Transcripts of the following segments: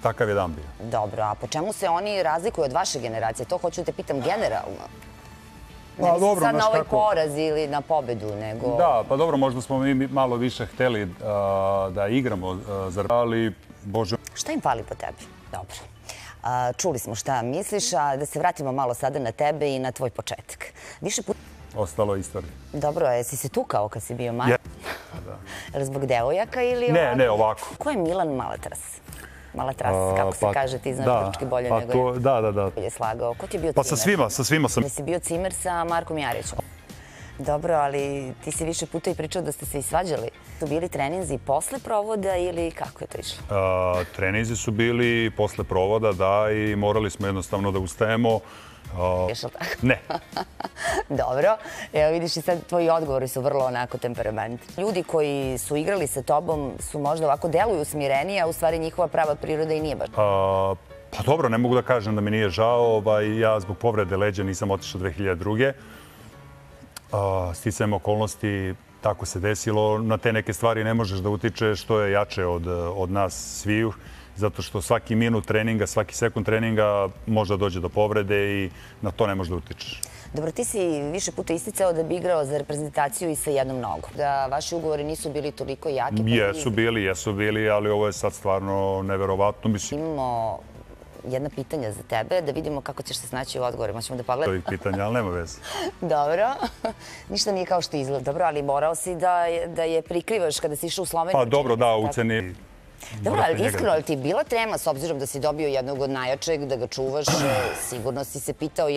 takav je dan bio. Dobro, a po čemu se oni razlikuju od vaše generacije? To hoću da te pitam generalno. Ne mislim sad na ovaj poraz ili na pobedu, nego... Da, pa dobro, možda smo mi malo više hteli da igramo, ali, Bože... Šta im fali po tebi? Dobro. Čuli smo šta misliš, a da se vratimo malo sada na tebe i na tvoj početak. Više puta... Ostalo je istorija. Dobro, jesi se tukao kad si bio mali? Je li zbog devojaka ili... Ne, ovako. Ko je Milan Malatras? Malatras, kako se kaže, ti znaš grčki bolje nego je. Da. Je slagao. Ko ti je bio cimer? Pa sa svima sam. Da si bio cimer sa Markom Jarićem. Dobro, ali ti si više puta i pričao da ste se i svađali. Su bili treninzi posle provoda ili kako je to išlo? Treninzi su bili posle provoda, da, i morali smo jednostavno da ustajemo. Ješao tako? Ne. Dobro. Evo vidiš i sad tvoji odgovori su vrlo onako temperamentni. Ljudi koji su igrali sa tobom su možda ovako deluju smirenije, a u stvari njihova prava priroda i nije baš. Pa dobro, ne mogu da kažem da mi nije žao. Ja zbog povrede leđa nisam otišao 2002. Sticajem okolnosti, tako se desilo. Na te neke stvari ne možeš da utičeš, što je jače od nas sviju. Zato što svaki minut treninga, svaki sekund treninga može da dođe do povrede i na to ne možeš da utičeš. Dobro, ti si više puta isticao da bi igrao za reprezentaciju i sa jednom nogom. Da vaši ugovori nisu bili toliko jaki. Jesu bili, ali ovo je sad stvarno neverovatno. Imamo jedna pitanja za tebe, da vidimo kako ćeš se snaći u odgovorima. Ćemo da pogledamo. Ovih pitanja, ali nema veze. Dobro. Ništa nije kao što izgleda. Dobro, ali morao si da je prikrivaš kada si išao u Sloveniju. Pa dobro, da, u ceni... Dobro, ali iskreno, ali ti je bila trema, s obzirom da si dobio jednog od najjačeg, da ga čuvaš, sigurno si se pitao,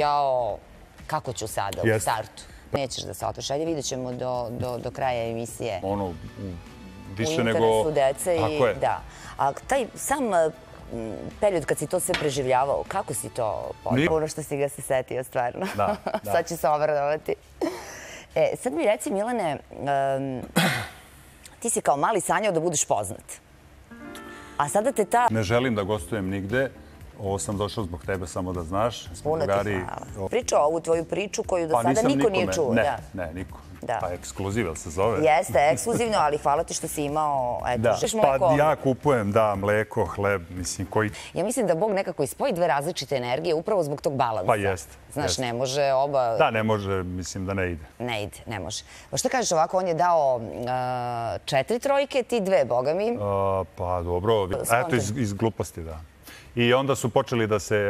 kako ću sada u startu? Nećeš da se otveš. Ajde, vidjet ćemo do kraja emisije. Ono, više nego... U interesu dece i... Tako je. Da. A taj sam period kad si to sve preživljavao, kako si to podao? Ono što si ga se setio, stvarno. Da. Sad će se obradovati. Sad mi reci, Milane, ti si kao mali sanjao da budeš poznat. A sada te ta... Ne želim da gostujem nigde. Ovo sam došao zbog tebe, samo da znaš. Puno ti hvala. Pričao ovu tvoju priču koju do sada niko nije čuo. Ne, niko. Pa ekskluziv, se zove? Jeste, ekskluzivno, ali hvala ti što si imao... Pa ja kupujem, da, mleko, hleb, mislim, koji... Ja mislim da Bog nekako ispoji dve različite energije upravo zbog tog balansa. Pa jeste. Znaš, ne može oba... Da, ne može, mislim da ne ide. Ne ide, ne može. Pa što kažeš ovako, on je dao 4 trojke, ti 2, boga mi. Pa dobro, eto iz gluposti, da. I onda su počeli da se...